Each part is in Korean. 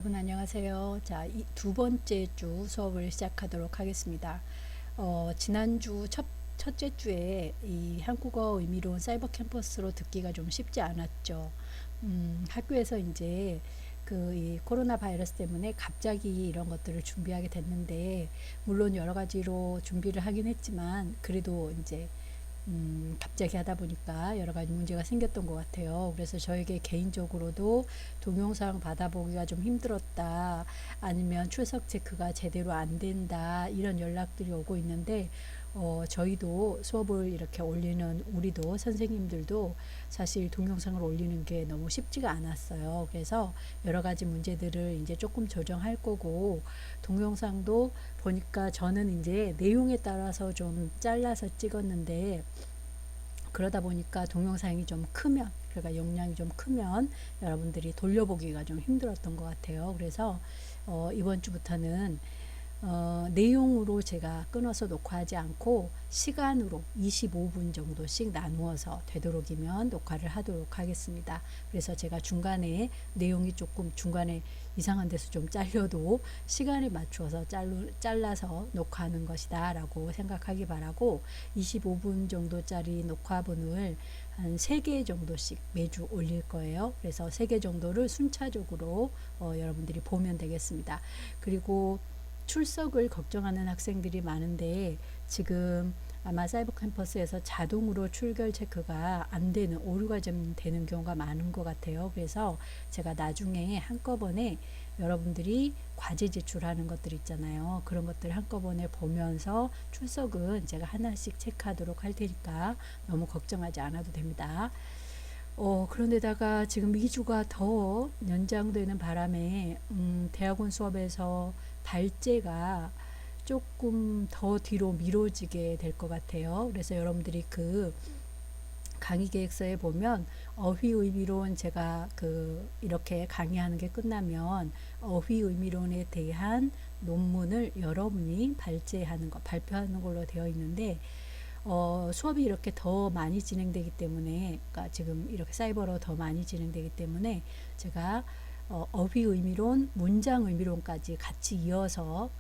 여러분 안녕하세요. 자, 이 두 번째 주 수업을 시작하도록 하겠습니다. 지난주 첫째 주에 이 한국어 의미로운 사이버 캠퍼스로 듣기가 좀 쉽지 않았죠. 학교에서 이제 이 코로나 바이러스 때문에 갑자기 이런 것들을 준비하게 됐는데, 물론 여러 가지로 준비를 하긴 했지만, 그래도 이제 갑자기 하다 보니까 여러 가지 문제가 생겼던 것 같아요. 그래서 저에게 개인적으로도 동영상 받아보기가 좀 힘들었다, 아니면 출석 체크가 제대로 안 된다, 이런 연락들이 오고 있는데, 저희도 수업을 이렇게 올리는 우리도 선생님들도 사실 동영상을 올리는 게 너무 쉽지가 않았어요. 그래서 여러 가지 문제들을 이제 조금 조정할 거고, 동영상도 보니까 저는 이제 내용에 따라서 좀 잘라서 찍었는데, 그러다 보니까 동영상이 좀 크면, 그러니까 용량이 좀 크면 여러분들이 돌려보기가 좀 힘들었던 것 같아요. 그래서 이번 주부터는 내용으로 제가 끊어서 녹화하지 않고 시간으로 25분 정도씩 나누어서 되도록이면 녹화를 하도록 하겠습니다. 그래서 제가 중간에 내용이 조금 중간에 이상한 데서 좀 잘려도 시간에 맞추어서 잘라서 녹화하는 것이다 라고 생각하기 바라고, 25분 정도짜리 녹화분을 한 3개 정도씩 매주 올릴 거예요. 그래서 3개 정도를 순차적으로 여러분들이 보면 되겠습니다. 그리고 출석을 걱정하는 학생들이 많은데, 지금 아마 사이버 캠퍼스에서 자동으로 출결 체크가 안 되는, 오류가 좀 되는 경우가 많은 것 같아요. 그래서 제가 나중에 한꺼번에 여러분들이 과제 제출하는 것들 있잖아요. 그런 것들 한꺼번에 보면서 출석은 제가 하나씩 체크하도록 할 테니까 너무 걱정하지 않아도 됩니다. 그런데다가 지금 2주가 더 연장되는 바람에 대학원 수업에서 발제가 조금 더 뒤로 미뤄지게 될 것 같아요. 그래서 여러분들이 그 강의 계획서에 보면 어휘의미론, 제가 이렇게 강의하는 게 끝나면 어휘의미론에 대한 논문을 여러분이 발제하는 것, 발표하는 걸로 되어 있는데, 수업이 이렇게 더 많이 진행되기 때문에, 그러니까 지금 이렇게 사이버로 더 많이 진행되기 때문에 제가 어휘의미론, 문장의미론까지 같이 이어서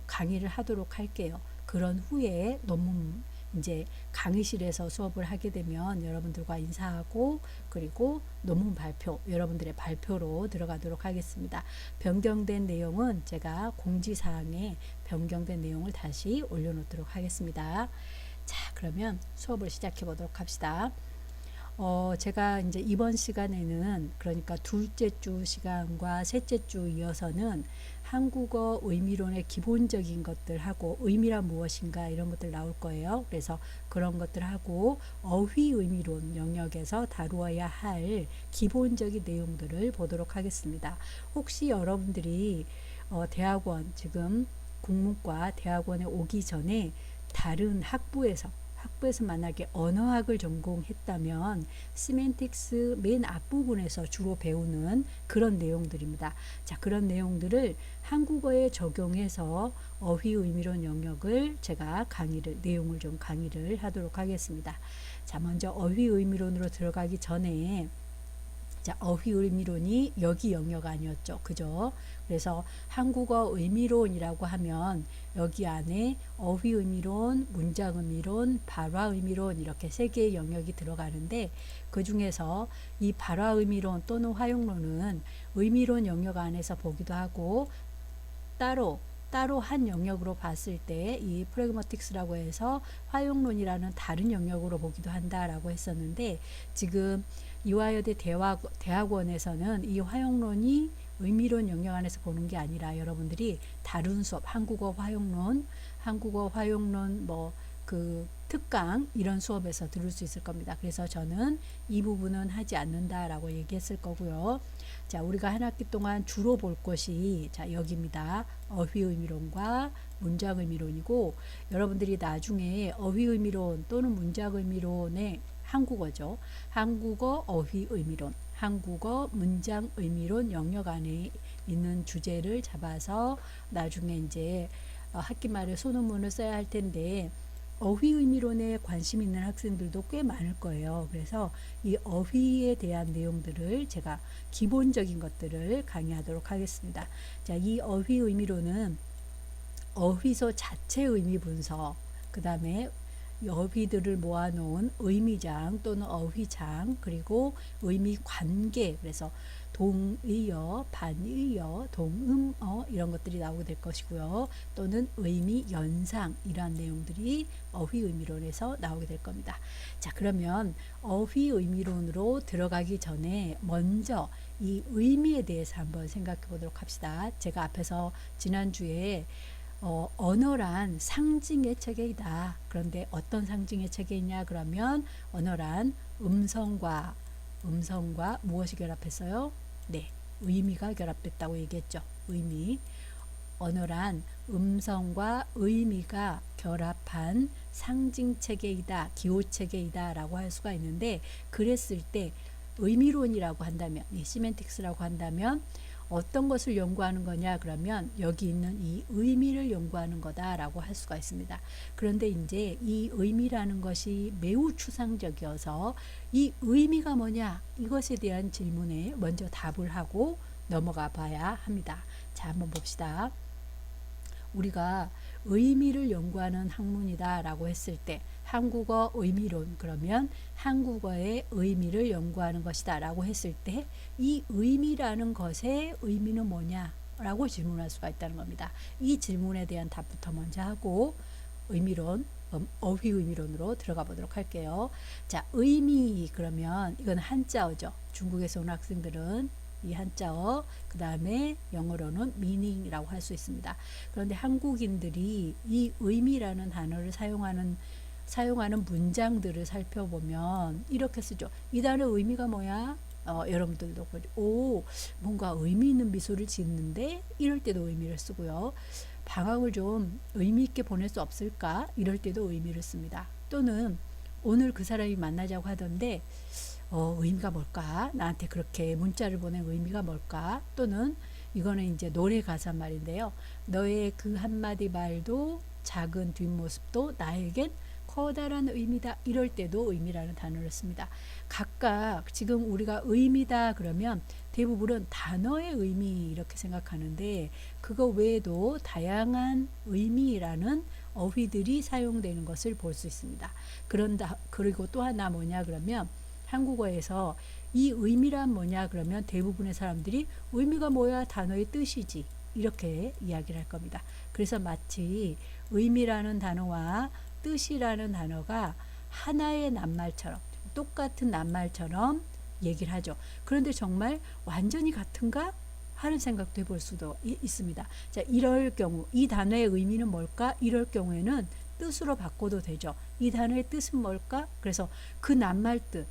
강의를 하도록 할게요. 그런 후에 논문, 이제 강의실에서 수업을 하게 되면 여러분들과 인사하고, 그리고 논문 발표, 여러분들의 발표로 들어가도록 하겠습니다. 변경된 내용은 제가 공지사항에 변경된 내용을 다시 올려놓도록 하겠습니다. 자, 그러면 수업을 시작해 보도록 합시다. 제가 이제 이번 시간에는, 그러니까 둘째 주 시간과 셋째 주 이어서는 한국어 의미론의 기본적인 것들 하고, 의미란 무엇인가 이런 것들 나올 거예요. 그래서 그런 것들 하고, 어휘 의미론 영역에서 다루어야 할 기본적인 내용들을 보도록 하겠습니다. 혹시 여러분들이 대학원, 지금 국문과 대학원에 오기 전에 다른 학부에서 만약에 언어학을 전공했다면 시멘틱스 맨 앞부분에서 주로 배우는 그런 내용들입니다. 자, 그런 내용들을 한국어에 적용해서 어휘의미론 영역을 제가 내용을 좀 강의를 하도록 하겠습니다. 자, 먼저 어휘의미론으로 들어가기 전에, 자, 어휘의미론이 여기 영역 아니었죠. 그죠? 그래서 한국어 의미론이라고 하면 여기 안에 어휘의미론, 문장의미론, 발화의미론, 이렇게 3개의 영역이 들어가는데, 그 중에서 이 발화의미론 또는 화용론은 의미론 영역 안에서 보기도 하고, 따로 한 영역으로 봤을 때 이 프래그마틱스라고 해서 화용론이라는 다른 영역으로 보기도 한다라고 했었는데, 지금 이화여대 대학원에서는 이 화용론이 의미론 영역 안에서 보는 게 아니라, 여러분들이 다른 수업, 한국어 화용론, 특강 이런 수업에서 들을 수 있을 겁니다. 그래서 저는 이 부분은 하지 않는다라고 얘기했을 거고요. 자, 우리가 한 학기 동안 주로 볼 것이, 자, 여기입니다. 어휘의미론과 문장의미론이고, 여러분들이 나중에 어휘의미론 또는 문장의미론의 한국어죠. 한국어 어휘의미론, 한국어 문장의미론 영역 안에 있는 주제를 잡아서 나중에 이제 학기 말에 소논문을 써야 할 텐데, 어휘 의미론에 관심 있는 학생들도 꽤 많을 거예요. 그래서 이 어휘에 대한 내용들을 제가 기본적인 것들을 강의하도록 하겠습니다. 자, 이 어휘 의미론은 어휘소 자체 의미 분석, 그 다음에 어휘들을 모아놓은 의미장 또는 어휘장, 그리고 의미 관계, 그래서 동의어, 반의어, 동음어 이런 것들이 나오게 될 것이고요. 또는 의미 연상, 이러한 내용들이 어휘 의미론에서 나오게 될 겁니다. 자, 그러면 어휘 의미론으로 들어가기 전에 먼저 이 의미에 대해서 한번 생각해 보도록 합시다. 제가 앞에서 지난주에 언어란 상징의 체계이다. 그런데 어떤 상징의 체계이냐 그러면 언어란 음성과 무엇이 결합했어요? 네, 의미가 결합됐다고 얘기했죠. 의미. 언어란 음성과 의미가 결합한 상징 체계이다, 기호 체계이다 라고 할 수가 있는데, 그랬을 때 의미론이라고 한다면, 이 시멘틱스라고 한다면 어떤 것을 연구하는 거냐 그러면 여기 있는 이 의미를 연구하는 거다라고 할 수가 있습니다. 그런데 이제 이 의미라는 것이 매우 추상적이어서 이 의미가 뭐냐 이것에 대한 질문에 먼저 답을 하고 넘어가 봐야 합니다. 자, 한번 봅시다. 우리가 의미를 연구하는 학문이다 라고 했을 때 한국어 의미론, 그러면 한국어의 의미를 연구하는 것이다 라고 했을 때 이 의미라는 것의 의미는 뭐냐 라고 질문할 수가 있다는 겁니다. 이 질문에 대한 답부터 먼저 하고 의미론, 어휘 의미론으로 들어가 보도록 할게요. 자, 의미, 그러면 이건 한자어죠. 중국에서 온 학생들은 이 한자어, 그 다음에 영어로는 meaning이라고 할 수 있습니다. 그런데 한국인들이 이 의미라는 단어를 사용하는 문장들을 살펴보면 이렇게 쓰죠. 이 단어의 의미가 뭐야? 여러분들도 뭔가 의미 있는 미소를 짓는데, 이럴 때도 의미를 쓰고요. 방학을 좀 의미 있게 보낼 수 없을까? 이럴 때도 의미를 씁니다. 또는 오늘 그 사람이 만나자고 하던데 의미가 뭘까? 나한테 그렇게 문자를 보낸 의미가 뭘까? 또는 이거는 이제 노래 가사 말인데요. 너의 그 한마디 말도 작은 뒷모습도 나에겐 커다란 의미다. 이럴 때도 의미라는 단어를 씁니다. 각각 지금 우리가 의미다 그러면 대부분은 단어의 의미 이렇게 생각하는데, 그거 외에도 다양한 의미라는 어휘들이 사용되는 것을 볼 수 있습니다. 그리고 또 하나 뭐냐 그러면 한국어에서 이 의미란 뭐냐 그러면 대부분의 사람들이 의미가 뭐야? 단어의 뜻이지. 이렇게 이야기를 할 겁니다. 그래서 마치 의미라는 단어와 뜻이라는 단어가 하나의 낱말처럼, 똑같은 낱말처럼 얘기를 하죠. 그런데 정말 완전히 같은가 하는 생각도 해볼 수도 있습니다. 자, 이럴 경우 이 단어의 의미는 뭘까? 이럴 경우에는 뜻으로 바꿔도 되죠. 이 단어의 뜻은 뭘까? 그래서 그 낱말 뜻,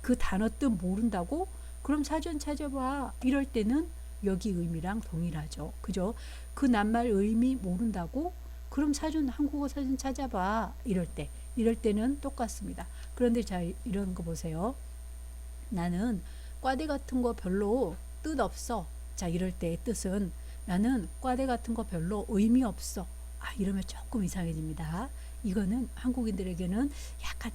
그 단어 뜻 모른다고? 그럼 사전 찾아봐. 이럴 때는 여기 의미랑 동일하죠. 그죠? 그 낱말 의미 모른다고? 그럼 한국어 사전 찾아봐. 이럴 때는 똑같습니다. 그런데 자, 이런 거 보세요. 나는 꽈대 같은 거 별로 뜻 없어. 자, 이럴 때의 뜻은 나는 꽈대 같은 거 별로 의미 없어. 이러면 조금 이상해집니다. 이거는 한국인들에게는 약간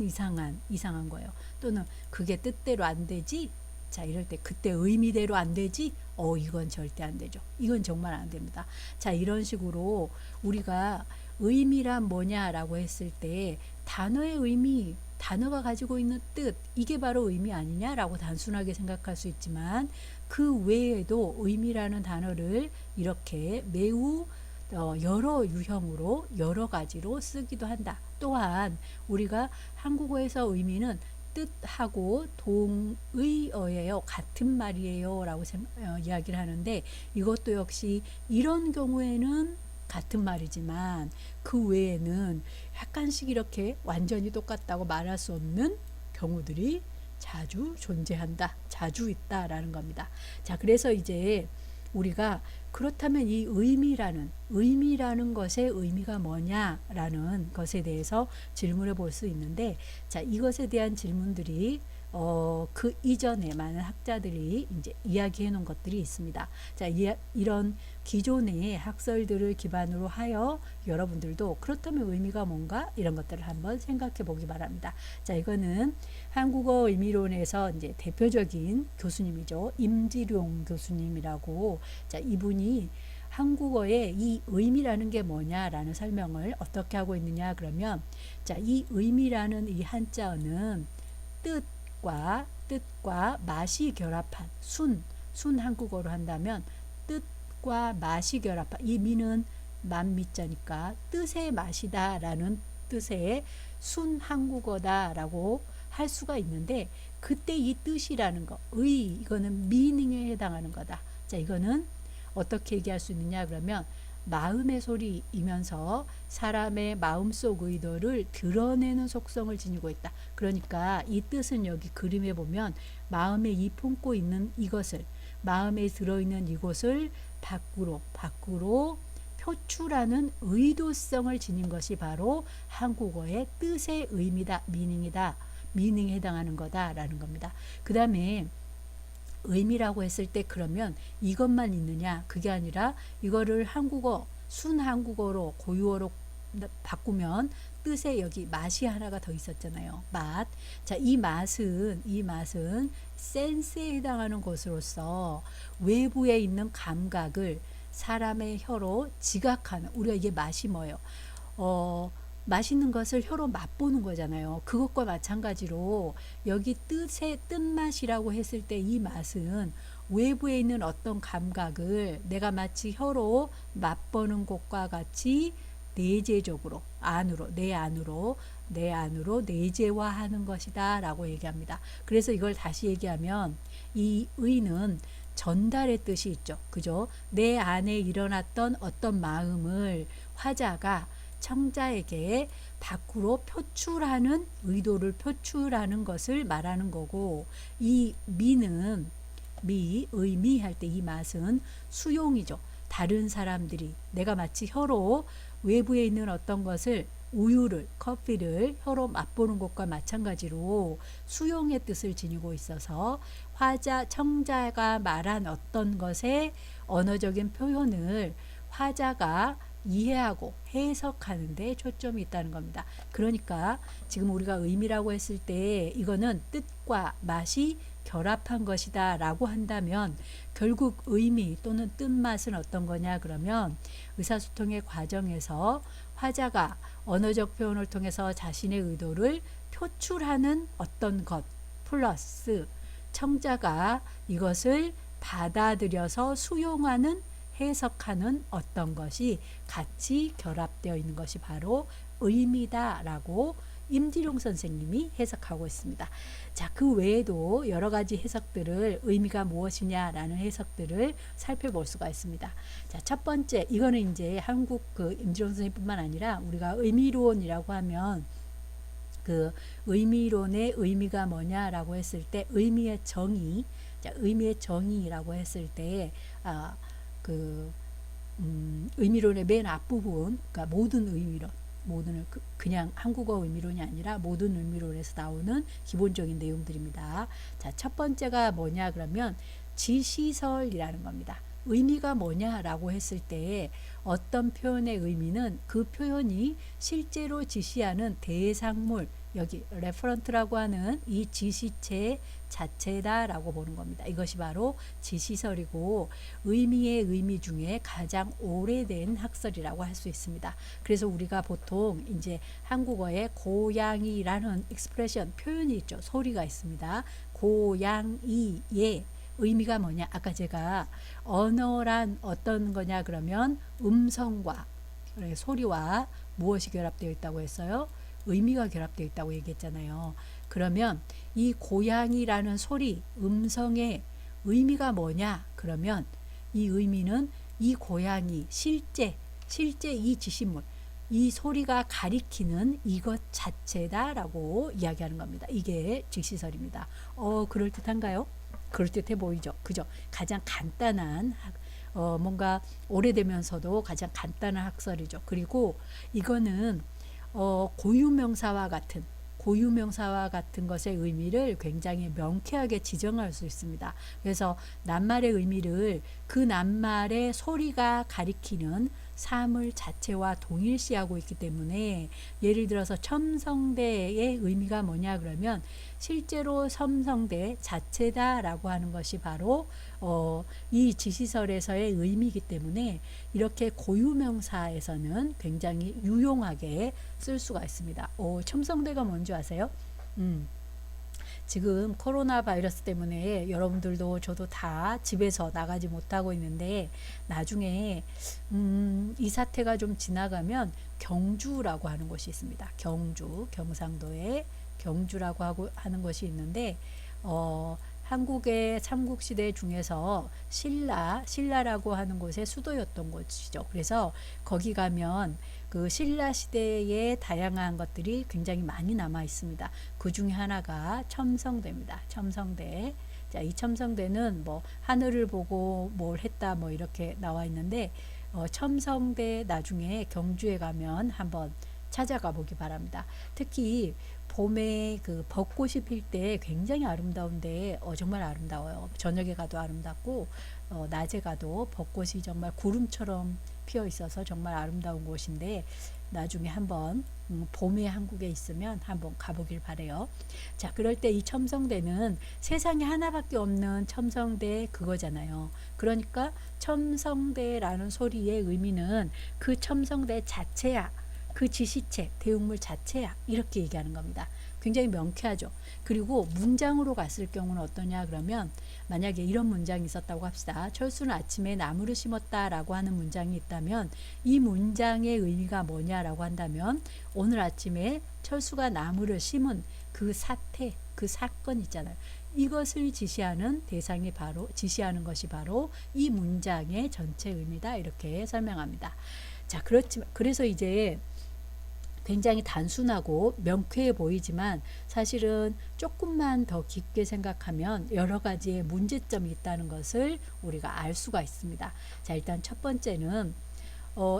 이상한 거예요. 또는 그게 뜻대로 안 되지? 자, 이럴 때 그때 의미대로 안 되지? 이건 절대 안 되죠. 이건 정말 안 됩니다. 자, 이런 식으로 우리가 의미란 뭐냐라고 했을 때 단어의 의미, 단어가 가지고 있는 뜻, 이게 바로 의미 아니냐라고 단순하게 생각할 수 있지만, 그 외에도 의미라는 단어를 이렇게 매우 여러 유형으로 여러 가지로 쓰기도 한다. 또한 우리가 한국어에서 의미는 뜻하고 동의어예요. 같은 말이에요 라고 이야기를 하는데, 이것도 역시 이런 경우에는 같은 말이지만 그 외에는 약간씩 이렇게 완전히 똑같다고 말할 수 없는 경우들이 자주 존재한다. 자주 있다라는 겁니다. 자, 그래서 이제 우리가 그렇다면 이 의미라는 것의 의미가 뭐냐라는 것에 대해서 질문해 볼 수 있는데, 자, 이것에 대한 질문들이 그 이전에 많은 학자들이 이제 이야기해 놓은 것들이 있습니다. 자, 이런 기존의 학설들을 기반으로 하여 여러분들도 그렇다면 의미가 뭔가 이런 것들을 한번 생각해 보기 바랍니다. 자, 이거는 한국어 의미론에서 이제 대표적인 교수님이죠. 임지룡 교수님이라고. 자, 이분이 한국어의 이 의미라는 게 뭐냐라는 설명을 어떻게 하고 있느냐 그러면, 자, 이 의미라는 이 한자어는 뜻과 맛이 결합한 순 한국어로 한다면 뜻과 맛이 결합한, 이 미는 만미자니까 뜻의 맛이다 라는 뜻의 순 한국어다 라고 할 수가 있는데, 그때 이 뜻이라는 거, 이거는 미닝에 해당하는 거다. 자, 이거는 어떻게 얘기할 수 있느냐 그러면, 마음의 소리이면서 사람의 마음속 의도를 드러내는 속성을 지니고 있다. 그러니까 이 뜻은 여기 그림에 보면 마음에 이 품고 있는 이것을, 마음에 들어있는 이것을 밖으로 표출하는 의도성을 지닌 것이 바로 한국어의 뜻의 의미다, 미닝에 해당하는 거다라는 겁니다. 그 다음에 의미라고 했을 때 그러면 이것만 있느냐? 그게 아니라 이거를 한국어, 순 한국어로 고유어로 바꾸면 뜻에 여기 맛이 하나가 더 있었잖아요. 맛. 자, 이 맛은 센스에 해당하는 것으로서 외부에 있는 감각을 사람의 혀로 지각하는, 우리가 이게 맛이 뭐예요? 맛있는 것을 혀로 맛보는 거잖아요. 그것과 마찬가지로 여기 뜻맛이라고 했을 때 이 맛은 외부에 있는 어떤 감각을 내가 마치 혀로 맛보는 것과 같이 내재적으로 내 안으로 내재화하는 것이다 라고 얘기합니다. 그래서 이걸 다시 얘기하면 이 의는 전달의 뜻이 있죠. 그죠? 내 안에 일어났던 어떤 마음을 화자가 청자에게 밖으로 표출하는, 의도를 표출하는 것을 말하는 거고, 이 의미 할 때 이 맛은 수용이죠. 다른 사람들이 내가 마치 혀로 외부에 있는 어떤 것을, 우유를, 커피를 혀로 맛보는 것과 마찬가지로 수용의 뜻을 지니고 있어서 청자가 말한 어떤 것의 언어적인 표현을 화자가 이해하고 해석하는 데 초점이 있다는 겁니다. 그러니까 지금 우리가 의미라고 했을 때 이거는 뜻과 맛이 결합한 것이다 라고 한다면, 결국 의미 또는 뜻맛은 어떤 거냐 그러면 의사소통의 과정에서 화자가 언어적 표현을 통해서 자신의 의도를 표출하는 어떤 것 플러스 청자가 이것을 받아들여서 수용하는, 해석하는 어떤 것이 같이 결합되어 있는 것이 바로 의미다라고 임지룡 선생님이 해석하고 있습니다. 자, 그 외에도 여러 가지 해석들을, 의미가 무엇이냐라는 해석들을 살펴볼 수가 있습니다. 자, 첫 번째, 이거는 이제 한국 임지룡 선생님뿐만 아니라 우리가 의미론이라고 하면 그 의미론의 의미가 뭐냐라고 했을 때 의미의 정의, 자, 의미의 정의라고 했을 때 의미론의 맨 앞부분, 그러니까 모든 의미론, 그냥 한국어 의미론이 아니라 모든 의미론에서 나오는 기본적인 내용들입니다. 자, 첫 번째가 뭐냐 그러면 지시설이라는 겁니다. 의미가 뭐냐라고 했을 때 어떤 표현의 의미는 그 표현이 실제로 지시하는 대상물, 여기 레퍼런트라고 하는 이 지시체 자체다라고 보는 겁니다. 이것이 바로 지시설이고 의미의 의미 중에 가장 오래된 학설이라고 할 수 있습니다. 그래서 우리가 보통 이제 한국어에 고양이라는 익스프레션, 표현이 있죠. 소리가 있습니다. 고양이의 의미가 뭐냐? 아까 제가 언어란 어떤 거냐 그러면 음성과 소리와 무엇이 결합되어 있다고 했어요? 의미가 결합되어 있다고 얘기했잖아요. 그러면 이 고양이라는 소리, 음성의 의미가 뭐냐? 그러면 이 의미는 이 고양이, 실제 이 지시물, 이 소리가 가리키는 이것 자체다라고 이야기하는 겁니다. 이게 지시설입니다. 그럴듯한가요? 그럴듯해 보이죠. 그죠? 가장 간단한 뭔가 오래되면서도 가장 간단한 학설이죠. 그리고 이거는 고유명사와 같은 고유명사와 같은 것의 의미를 굉장히 명쾌하게 지정할 수 있습니다. 그래서 낱말의 의미를 그 낱말의 소리가 가리키는 사물 자체와 동일시하고 있기 때문에, 예를 들어서 첨성대의 의미가 뭐냐 그러면 실제로 첨성대 자체다라고 하는 것이 바로 이 지시설에서의 의미이기 때문에 이렇게 고유명사에서는 굉장히 유용하게 쓸 수가 있습니다. 첨성대가 뭔지 아세요? 지금 코로나 바이러스 때문에 여러분들도 저도 다 집에서 나가지 못하고 있는데, 나중에 이 사태가 좀 지나가면 경주라고 하는 곳이 있습니다. 경주, 경상도에 경주라고 하는 것이 있는데, 한국의 삼국시대 중에서 신라라고 하는 곳의 수도였던 곳이죠. 그래서 거기 가면 그 신라 시대의 다양한 것들이 굉장히 많이 남아 있습니다. 그 중에 하나가 첨성대입니다. 첨성대. 자, 이 첨성대는 뭐 하늘을 보고 뭘 했다 뭐 이렇게 나와 있는데, 첨성대 나중에 경주에 가면 한번 찾아가 보기 바랍니다. 특히 봄에 그 벚꽃이 필 때 굉장히 아름다운데, 정말 아름다워요. 저녁에 가도 아름답고, 낮에 가도 벚꽃이 정말 구름처럼 피어 있어서 정말 아름다운 곳인데, 나중에 한번 봄에 한국에 있으면 한번 가보길 바래요. 자, 그럴 때 이 첨성대는 세상에 하나밖에 없는 첨성대 그거잖아요. 그러니까 첨성대라는 소리의 의미는 그 첨성대 자체야, 그 지시책, 대웅물 자체야, 이렇게 얘기하는 겁니다. 굉장히 명쾌하죠. 그리고 문장으로 갔을 경우는 어떠냐 그러면, 만약에 이런 문장이 있었다고 합시다. 철수는 아침에 나무를 심었다라고 하는 문장이 있다면, 이 문장의 의미가 뭐냐라고 한다면, 오늘 아침에 철수가 나무를 심은 그 사태, 그 사건 있잖아요. 이것을 지시하는 대상이 바로, 지시하는 것이 바로 이 문장의 전체 의미다, 이렇게 설명합니다. 자, 그래서 이제 굉장히 단순하고 명쾌해 보이지만 사실은 조금만 더 깊게 생각하면 여러 가지의 문제점이 있다는 것을 우리가 알 수가 있습니다. 자, 일단 첫 번째는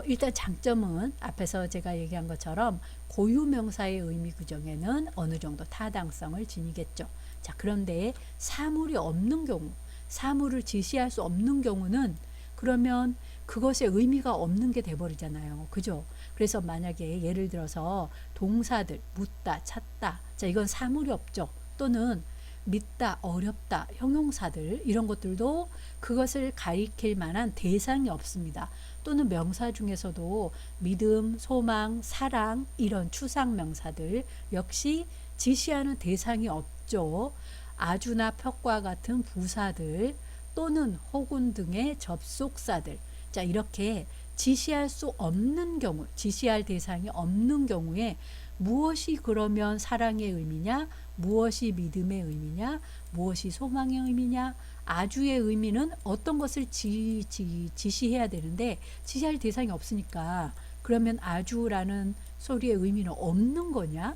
일단 장점은 앞에서 제가 얘기한 것처럼 고유명사의 의미 규정에는 어느 정도 타당성을 지니겠죠. 자, 그런데 사물이 없는 경우, 사물을 지시할 수 없는 경우는 그러면 그것의 의미가 없는 게 돼버리잖아요. 그죠? 그래서 만약에 예를 들어서 동사들 묻다, 찾다, 자, 이건 사물이 없죠. 또는 믿다, 어렵다, 형용사들 이런 것들도 그것을 가리킬 만한 대상이 없습니다. 또는 명사 중에서도 믿음, 소망, 사랑 이런 추상명사들 역시 지시하는 대상이 없죠. 아주나 벽과 같은 부사들 또는 혹은 등의 접속사들, 자, 이렇게 지시할 수 없는 경우, 지시할 대상이 없는 경우에 무엇이 그러면 사랑의 의미냐, 무엇이 믿음의 의미냐, 무엇이 소망의 의미냐, 아주의 의미는 어떤 것을 지시해야 되는데 지시할 대상이 없으니까 그러면 아주라는 소리의 의미는 없는 거냐,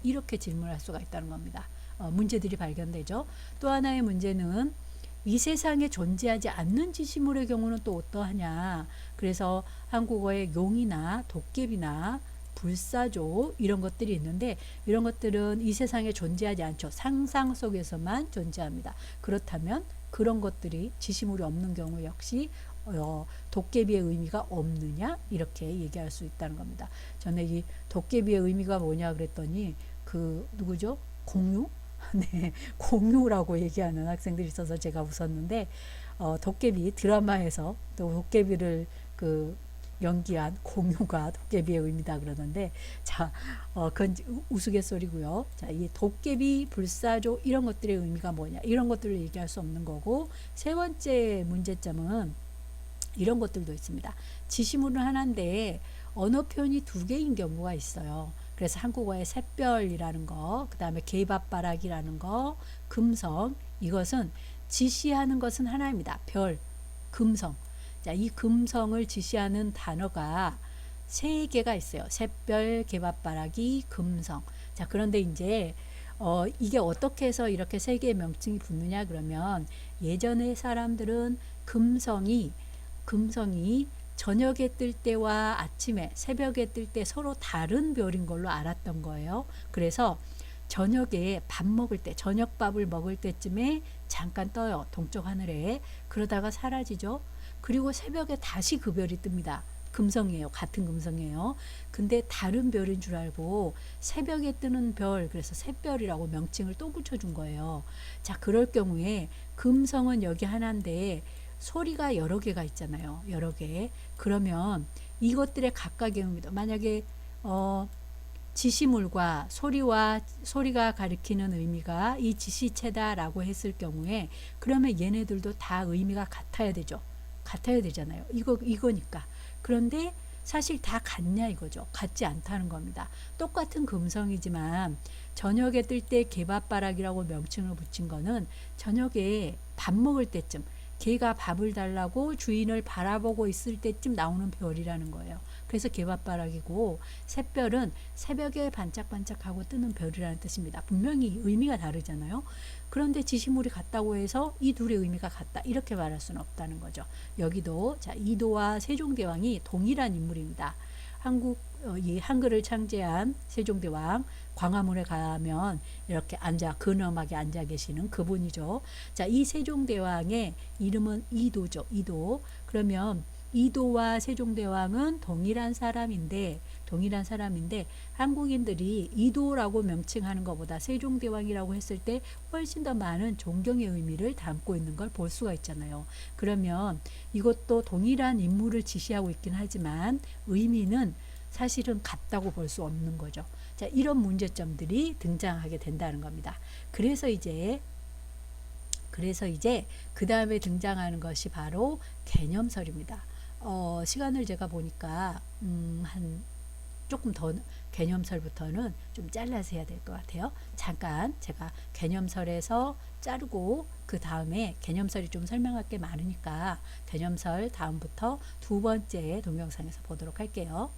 이렇게 질문할 수가 있다는 겁니다. 문제들이 발견되죠. 또 하나의 문제는 이 세상에 존재하지 않는 지시물의 경우는 또 어떠하냐. 그래서 한국어에 용이나 도깨비나 불사조 이런 것들이 있는데, 이런 것들은 이 세상에 존재하지 않죠. 상상 속에서만 존재합니다. 그렇다면 그런 것들이 지시물이 없는 경우 역시 도깨비의 의미가 없느냐, 이렇게 얘기할 수 있다는 겁니다. 저는 이 도깨비의 의미가 뭐냐 그랬더니 그 누구죠? 공유? 네, 공유라고 얘기하는 학생들이 있어서 제가 웃었는데, 도깨비 드라마에서 또 도깨비를 그 연기한 공유가 도깨비의 의미다 그러는데, 자, 그건 우스갯소리고요. 자, 이 도깨비, 불사조 이런 것들의 의미가 뭐냐, 이런 것들을 얘기할 수 없는 거고, 세 번째 문제점은 이런 것들도 있습니다. 지시물은 하나인데 언어 표현이 두 개인 경우가 있어요. 그래서 한국어의 샛별이라는 거, 그 다음에 개밥바락이라는 거, 금성, 이것은 지시하는 것은 하나입니다. 별, 금성. 자, 이 금성을 지시하는 단어가 세 개가 있어요. 샛별, 개밥바락이, 금성. 자, 그런데 이제 이게 어떻게 해서 이렇게 세 개의 명칭이 붙느냐 그러면, 예전의 사람들은 금성이 저녁에 뜰 때와 아침에 새벽에 뜰 때 서로 다른 별인 걸로 알았던 거예요. 그래서 저녁에 밥 먹을 때, 저녁밥을 먹을 때쯤에 잠깐 떠요. 동쪽 하늘에. 그러다가 사라지죠. 그리고 새벽에 다시 그 별이 뜹니다. 금성이에요. 같은 금성이에요. 근데 다른 별인 줄 알고 새벽에 뜨는 별, 그래서 샛별이라고 명칭을 또 붙여준 거예요. 자, 그럴 경우에 금성은 여기 하나인데 소리가 여러 개가 있잖아요. 여러 개. 그러면 이것들의 각각의 의미도 만약에 지시물과 소리가 가리키는 의미가 이 지시체다라고 했을 경우에 그러면 얘네들도 다 의미가 같아야 되죠. 같아야 되잖아요. 이거니까. 그런데 사실 다 같냐 이거죠. 같지 않다는 겁니다. 똑같은 금성이지만 저녁에 뜰 때 개밥바락이라고 명칭을 붙인 거는 저녁에 밥 먹을 때쯤 개가 밥을 달라고 주인을 바라보고 있을 때쯤 나오는 별이라는 거예요. 그래서 개밥바락이고 샛별은 새벽에 반짝반짝하고 뜨는 별이라는 뜻입니다. 분명히 의미가 다르잖아요. 그런데 지시물이 같다고 해서 이 둘의 의미가 같다 이렇게 말할 수는 없다는 거죠. 여기도 자 이도와 세종대왕이 동일한 인물입니다. 이 한글을 창제한 세종대왕 광화문에 가면 이렇게 근엄하게 앉아 계시는 그분이죠. 자, 이 세종대왕의 이름은 이도죠. 이도. 그러면 이도와 세종대왕은 동일한 사람인데 한국인들이 이도라고 명칭하는 것보다 세종대왕이라고 했을 때 훨씬 더 많은 존경의 의미를 담고 있는 걸 볼 수가 있잖아요. 그러면 이것도 동일한 인물을 지시하고 있긴 하지만 의미는 사실은 같다고 볼 수 없는 거죠. 자, 이런 문제점들이 등장하게 된다는 겁니다. 그래서 이제 그 다음에 등장하는 것이 바로 개념설입니다. 시간을 제가 보니까 한 조금 더 개념설부터는 좀 잘라서 해야 될 것 같아요. 잠깐 제가 개념설에서 자르고 그 다음에 개념설이 좀 설명할 게 많으니까 개념설 다음부터 두 번째 동영상에서 보도록 할게요.